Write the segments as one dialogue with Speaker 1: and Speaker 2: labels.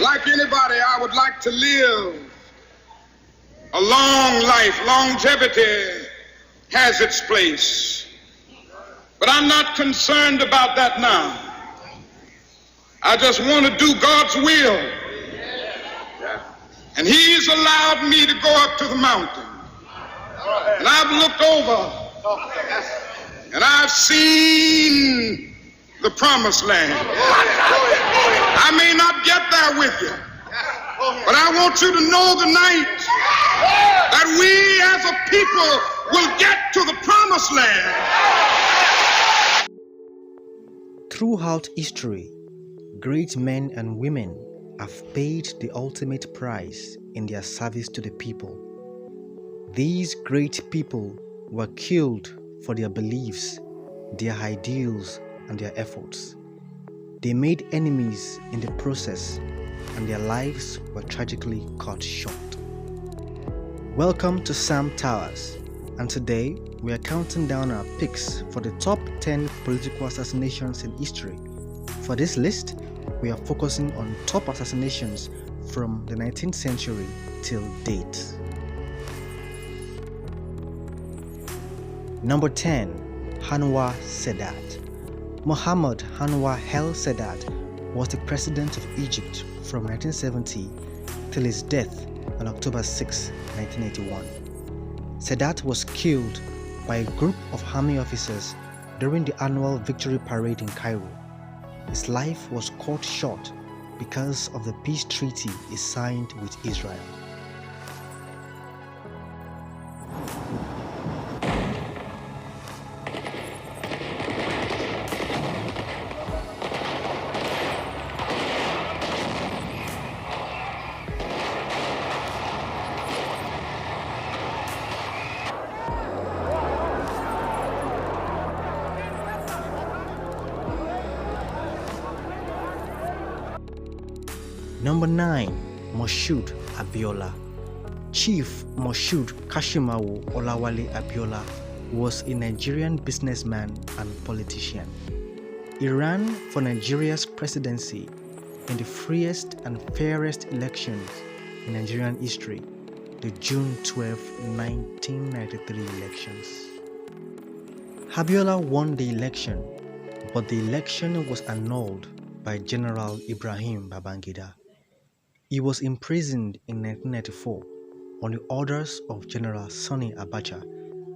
Speaker 1: Like anybody, I would like to live a long life. Longevity has its place. But I'm not concerned about that now. I just want to do God's will. And He's allowed me to go up to the mountain. And I've looked over and I've seen the promised land. I may not get there with you, but I want you to know tonight that we as a people will get to the promised land.
Speaker 2: Throughout history, great men and women have paid the ultimate price in their service to the people. These great people were killed for their beliefs, their ideals, and their efforts. They made enemies in the process, and their lives were tragically cut short. Welcome to Sam Towers, and today we are counting down our picks for the top 10 political assassinations in history. For this list, we are focusing on top assassinations from the 19th century till date. Number 10. Anwar Sadat. Mohammad Anwar el-Sadat was the president of Egypt from 1970 till his death on October 6, 1981. Sadat was killed by a group of army officers during the annual victory parade in Cairo. His life was cut short because of the peace treaty he signed with Israel. Number 9. Moshood Abiola. Chief Moshood Kashimawo Olawale Abiola was a Nigerian businessman and politician. He ran for Nigeria's presidency in the freest and fairest elections in Nigerian history, the June 12, 1993 elections. Abiola won the election, but the election was annulled by General Ibrahim Babangida. He was imprisoned in 1994 on the orders of General Sani Abacha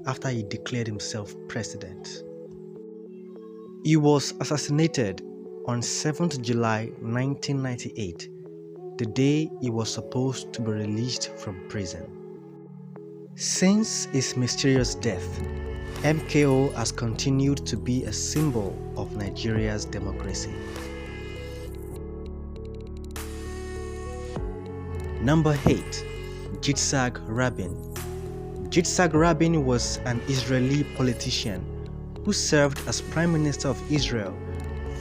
Speaker 2: after he declared himself president. He was assassinated on 7th July 1998, the day he was supposed to be released from prison. Since his mysterious death, MKO has continued to be a symbol of Nigeria's democracy. Number 8. Yitzhak Rabin. Yitzhak Rabin was an Israeli politician who served as Prime Minister of Israel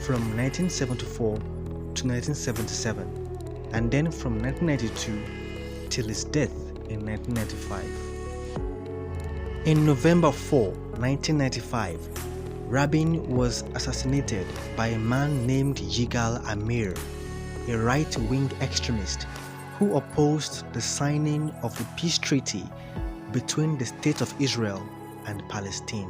Speaker 2: from 1974 to 1977 and then from 1992 till his death in 1995. In November 4, 1995, Rabin was assassinated by a man named Yigal Amir, a right-wing extremist who opposed the signing of the peace treaty between the State of Israel and Palestine.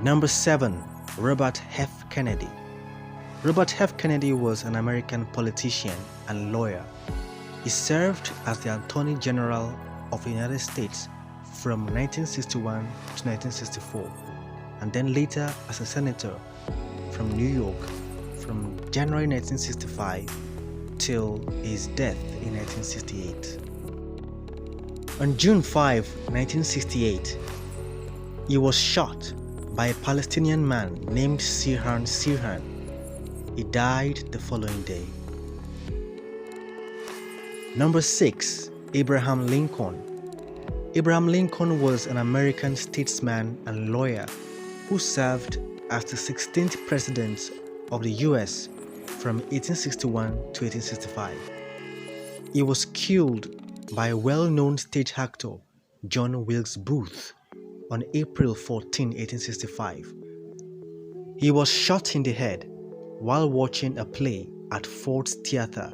Speaker 2: Number 7. Robert F. Kennedy. Robert F. Kennedy was an American politician and lawyer. He served as the Attorney General of the United States from 1961 to 1964, and then later as a senator from New York from January 1965 till his death in 1968. On June 5, 1968, he was shot by a Palestinian man named Sirhan Sirhan. He died the following day. Number 6. Abraham Lincoln. Abraham Lincoln was an American statesman and lawyer who served as the 16th president of the US from 1861 to 1865. He was killed by well-known stage actor John Wilkes Booth on April 14, 1865. He was shot in the head while watching a play at Ford's Theater,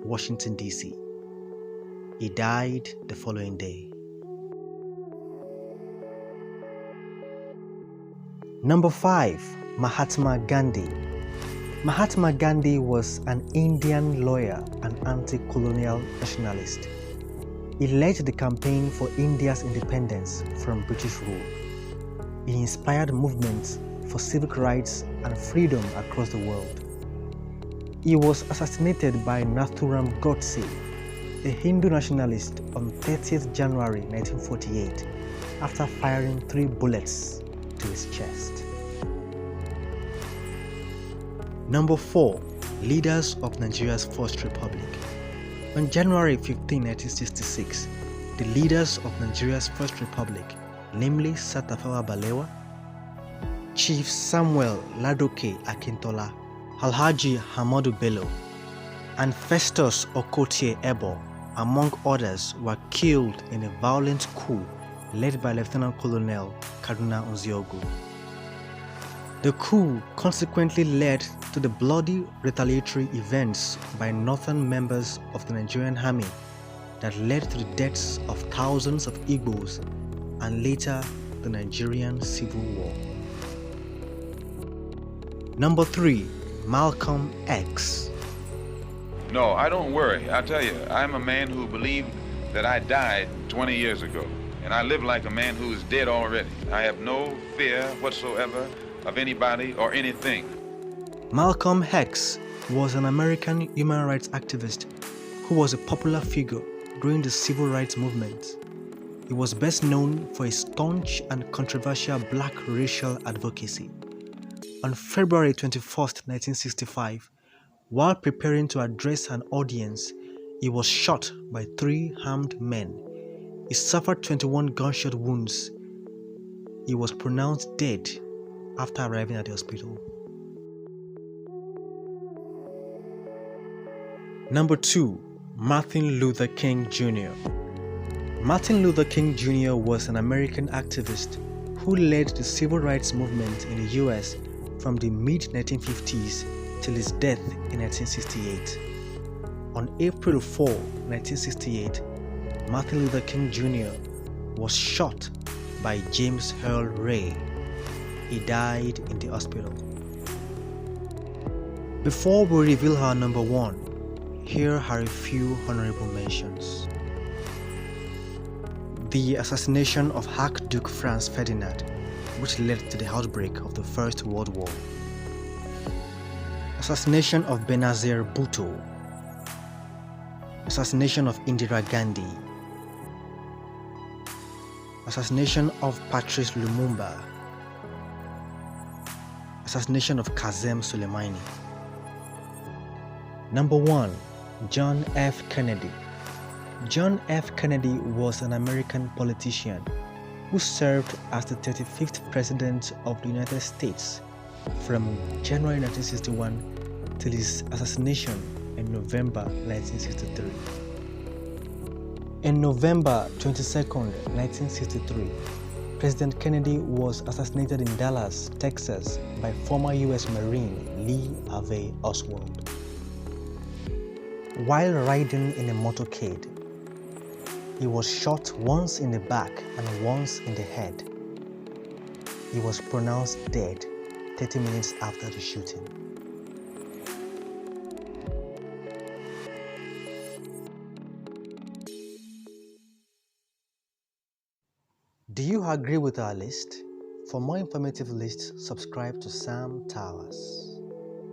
Speaker 2: Washington, D.C. He died the following day. Number 5. Mahatma Gandhi. Mahatma Gandhi was an Indian lawyer and anti-colonial nationalist. He led the campaign for India's independence from British rule. He inspired movements for civic rights and freedom across the world. He was assassinated by Nathuram Godse, a Hindu nationalist, on 30th January 1948 after firing 3 bullets to his chest. Number 4. Leaders of Nigeria's First Republic. On January 15, 1966, the leaders of Nigeria's First Republic, namely Sir Tafawa Balewa, Chief Samuel Ladoke Akintola, Alhaji Hamadu Bello, and Festus Okotie Ebo, among others, were killed in a violent coup led by Lieutenant Colonel Kaduna Nziogu. The coup consequently led to the bloody retaliatory events by northern members of the Nigerian army that led to the deaths of thousands of Igbos and later the Nigerian Civil War. Number 3. Malcolm X.
Speaker 3: No, I don't worry. I tell you, I'm a man who believed that I died 20 years ago, and I live like a man who is dead already. I have no fear whatsoever of anybody or anything.
Speaker 2: Malcolm X was an American human rights activist who was a popular figure during the civil rights movement. He was best known for his staunch and controversial black racial advocacy. On February 21, 1965, while preparing to address an audience, he was shot by 3 armed men. He suffered 21 gunshot wounds. He was pronounced dead after arriving at the hospital. Number 2. Martin Luther King Jr. Martin Luther King Jr. was an American activist who led the civil rights movement in the US from the mid-1950s till his death in 1968. On April 4, 1968, Martin Luther King Jr. was shot by James Earl Ray. He died in the hospital. Before we reveal our number 1, here are a few honorable mentions. The assassination of Archduke Franz Ferdinand, which led to the outbreak of the First World War. Assassination of Benazir Bhutto. Assassination of Indira Gandhi. Assassination of Patrice Lumumba. Assassination of Qasem Soleimani. Number 1. John F. Kennedy. John F. Kennedy was an American politician who served as the 35th President of the United States from January 1961 till his assassination in November 1963. In November 22, 1963, President Kennedy was assassinated in Dallas, Texas by former U.S. Marine Lee Harvey Oswald. While riding in a motorcade, he was shot once in the back and once in the head. He was pronounced dead 30 minutes after the shooting. Do you agree with our list? For more informative lists, subscribe to Sam Towers.